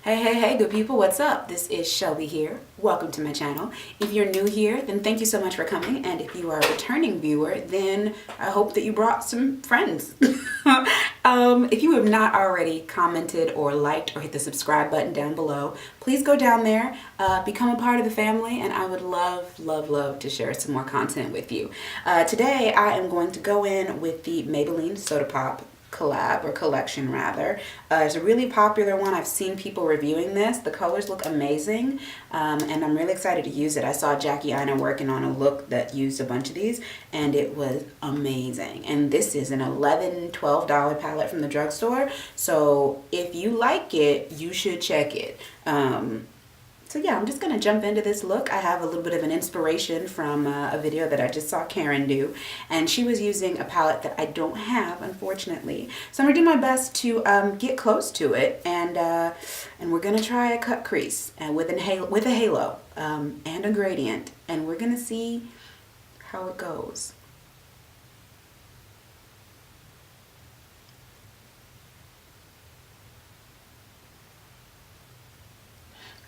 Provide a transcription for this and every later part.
Hey, good people, what's up? This is Shelby here. Welcome to my channel. If you're new here, then thank you so much for coming. And if you are a returning viewer, then I hope that you brought some friends. If you have not already commented or liked or hit the subscribe button down below, please go down there, become a part of the family, and I would love to share some more content with you. Today, I am going to go in with the Maybelline Soda Pop collab or collection rather. It's a really popular one. I've seen people reviewing this. The colors look amazing, and I'm really excited to use it. I saw Jackie Aina working on a look that used a bunch of these, and it was amazing. And this is an $11-12 palette from the drugstore, so if you like it, you should check it. So yeah, I'm just going to jump into this look. I have a little bit of an inspiration from a video that I just saw Karen do, and she was using a palette that I don't have, unfortunately. So I'm going to do my best to get close to it, and we're going to try a cut crease with a halo and a gradient, and we're going to see how it goes.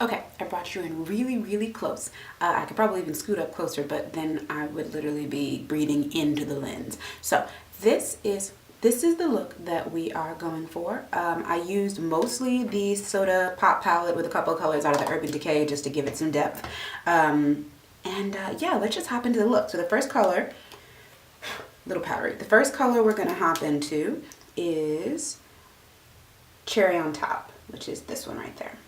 Okay, I brought you in really close. I could probably even scoot up closer, but then I would literally be breathing into the lens. So this is the look that we are going for. I used mostly the Soda Pop palette with a couple of colors out of the Urban Decay just to give it some depth. Yeah, let's just hop into the look. So the first color, little powdery. The first color we're gonna hop into is Cherry on Top, which is this one right there.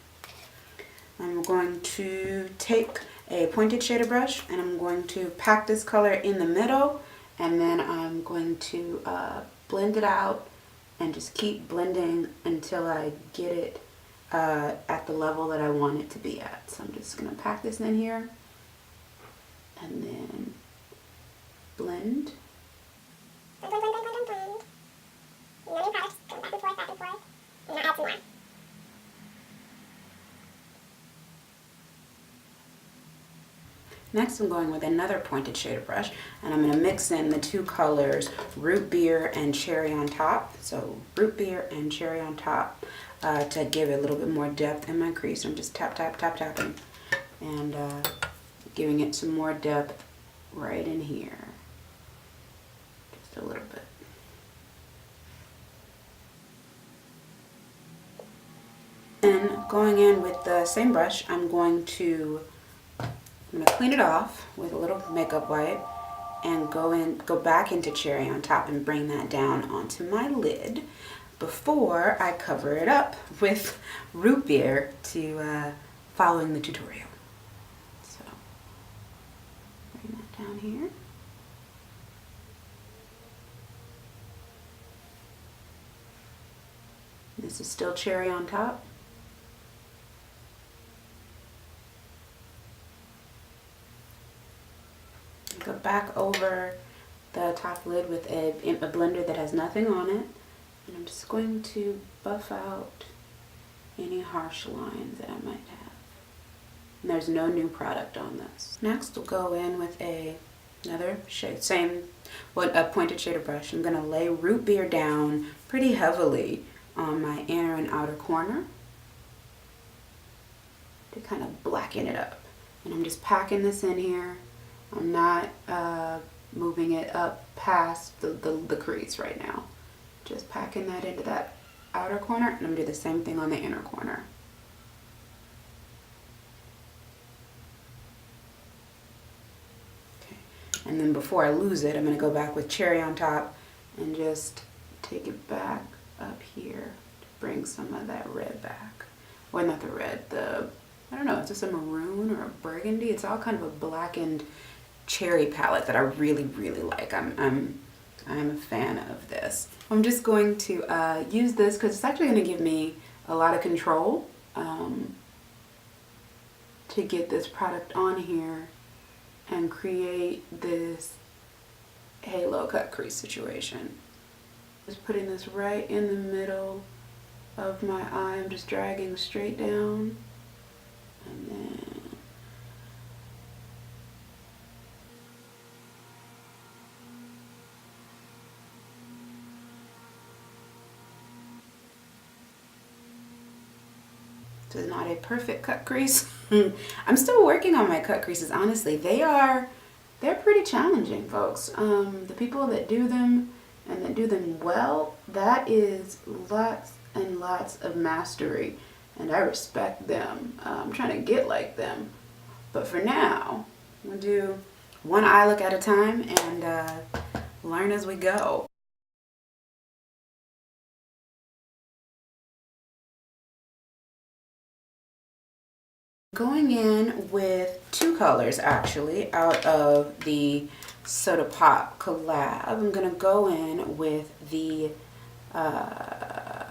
I'm going to take a pointed shader brush and I'm going to pack this color in the middle, and then I'm going to blend it out and just keep blending until I get it at the level that I want it to be at. So I'm just going to pack this in here and then blend. Blend. And then products go back and forth, and I'll add some more. Next, I'm going with another pointed shader brush, and I'm going to mix in the two colors, Root Beer and Cherry on Top. So Root Beer and Cherry on Top to give it a little bit more depth in my crease. I'm just tapping and giving it some more depth right in here. Just a little bit. And going in with the same brush, I'm going to clean it off with a little makeup wipe and go back into Cherry on Top and bring that down onto my lid before I cover it up with Root Beer to following the tutorial. So bring that down here. This is still Cherry on Top. Go back over the top lid with a blender that has nothing on it, and I'm just going to buff out any harsh lines that I might have. And there's no new product on this. Next, we'll go in with another shade, a pointed shader brush. I'm going to lay Root Beer down pretty heavily on my inner and outer corner to kind of blacken it up. And I'm just packing this in here. I'm not moving it up past the crease right now. Just packing that into that outer corner, and I'm going to do the same thing on the inner corner. Okay. And then before I lose it, I'm going to go back with Cherry on Top and just take it back up here to bring some of that red back. Well, not the red, I don't know, it's just a maroon or a burgundy. It's all kind of a blackened cherry palette that I really like. I'm a fan of this. I'm just going to use this because it's actually going to give me a lot of control to get this product on here and create this halo cut crease situation. Just putting this right in the middle of my eye. I'm just dragging straight down, and then This is not a perfect cut crease. I'm still working on my cut creases, honestly. They're pretty challenging, folks. The people that do them and that do them well, that is lots and lots of mastery, and I respect them. I'm trying to get like them. But for now, we'll do one eye look at a time and learn as we go. Going in with two colors actually out of the Soda Pop collab. I'm gonna go in with the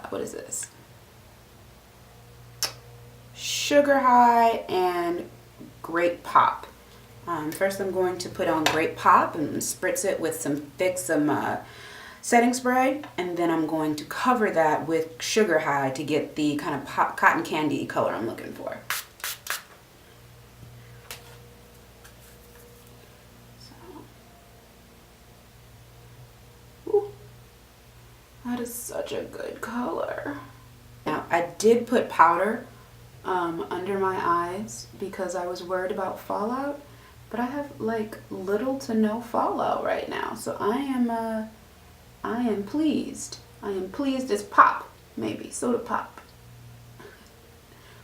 what is this? Sugar High and Grape Pop. First I'm going to put on Grape Pop and spritz it with some setting spray, and then I'm going to cover that with Sugar High to get the kind of cotton candy color I'm looking for. That is such a good color. Now, I did put powder under my eyes because I was worried about fallout, but I have like little to no fallout right now. So I am pleased. I am pleased as pop, maybe, soda pop.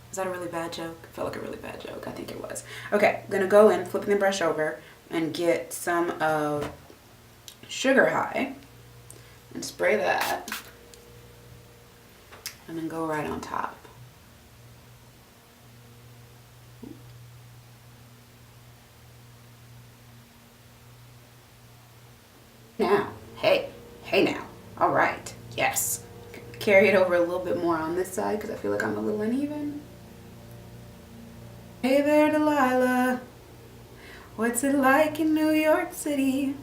Was that a really bad joke? It felt like a really bad joke. I think it was. Okay, I'm gonna go in, flipping the brush over, and get some of Sugar High and spray that, and then go right on top. Now, hey now, all right, yes. Carry it over a little bit more on this side because I feel like I'm a little uneven. Hey there, Delilah. What's it like in New York City?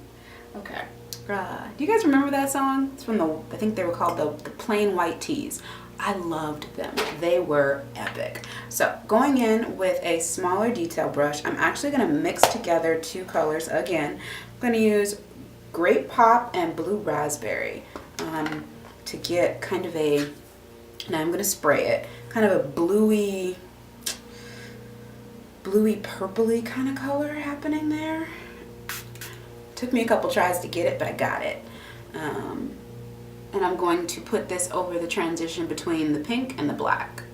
Okay. Do you guys remember that song? It's from I think they were called the Plain White Tees. I loved them. They were epic. So going in with a smaller detail brush, I'm actually going to mix together two colors again. I'm going to use Grape Pop and Blue Raspberry to get kind of a, now I'm going to spray it, kind of a bluey purpley kind of color happening there. Took me a couple tries to get it, but I got it. And I'm going to put this over the transition between the pink and the black.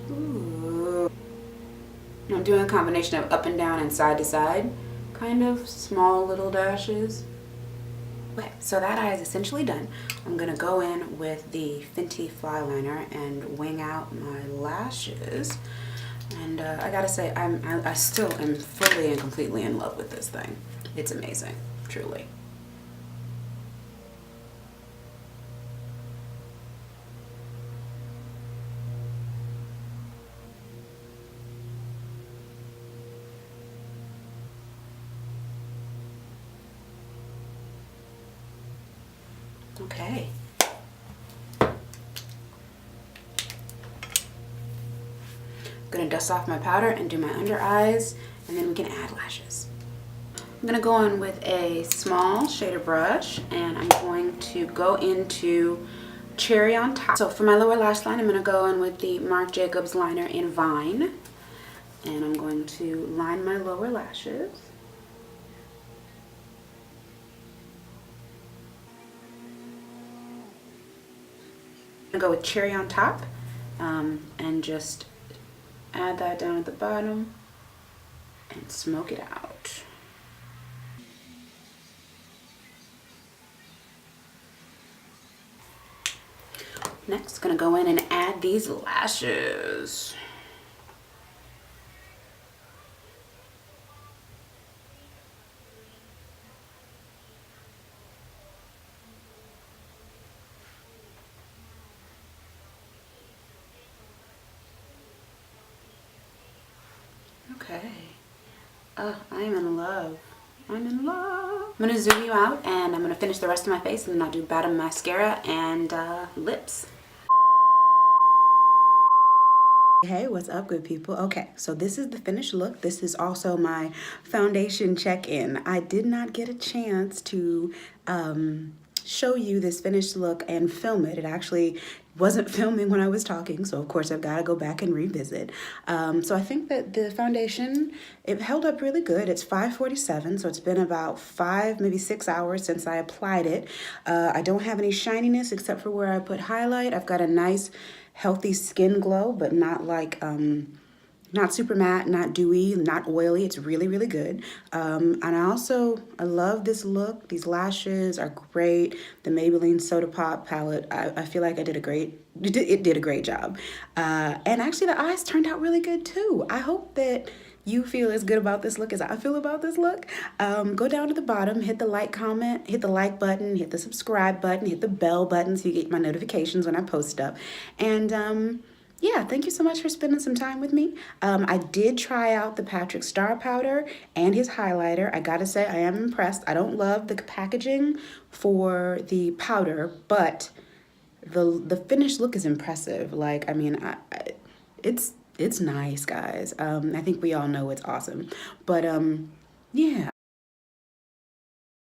Ooh. I'm doing a combination of up and down and side to side, kind of small little dashes. Okay, so that eye is essentially done. I'm gonna go in with the Fenty Flyliner and wing out my lashes. And I gotta say, I still am fully and completely in love with this thing. It's amazing, truly. Okay. I'm gonna dust off my powder and do my under eyes, and then we can add lashes. I'm gonna go in with a small shader brush, and I'm going to go into Cherry on Top. So for my lower lash line, I'm gonna go in with the Marc Jacobs liner in Vine, and I'm going to line my lower lashes. I'm gonna go with Cherry on Top, and just add that down at the bottom and smoke it out. Next, gonna go in and add these lashes. Okay. I am in love. I'm in love. I'm gonna zoom you out, and I'm gonna finish the rest of my face, and then I'll do bottom mascara and lips. Hey, what's up, good people? Okay, so this is the finished look. This is also my foundation check-in. I did not get a chance to show you this finished look and film it. It actually wasn't filming when I was talking, so of course I've got to go back and revisit. So I think that the foundation, it held up really good. It's 5:47, so it's been about 5, maybe 6 hours since I applied it. I don't have any shininess except for where I put highlight. I've got a nice healthy skin glow, but not like not super matte, not dewy, not oily. It's really, really good. And I love this look. These lashes are great. The Maybelline Soda Pop palette, I feel like it did a great job. And actually the eyes turned out really good too. I hope that you feel as good about this look as I feel about this look. Go down to the bottom, hit the like comment, hit the like button, hit the subscribe button, hit the bell button so you get my notifications when I post stuff. And yeah, thank you so much for spending some time with me. I did try out the Patrick Star powder and his highlighter. I gotta say, I am impressed. I don't love the packaging for the powder, but the finished look is impressive. Like, I mean, it's nice, guys. I think we all know it's awesome. But yeah.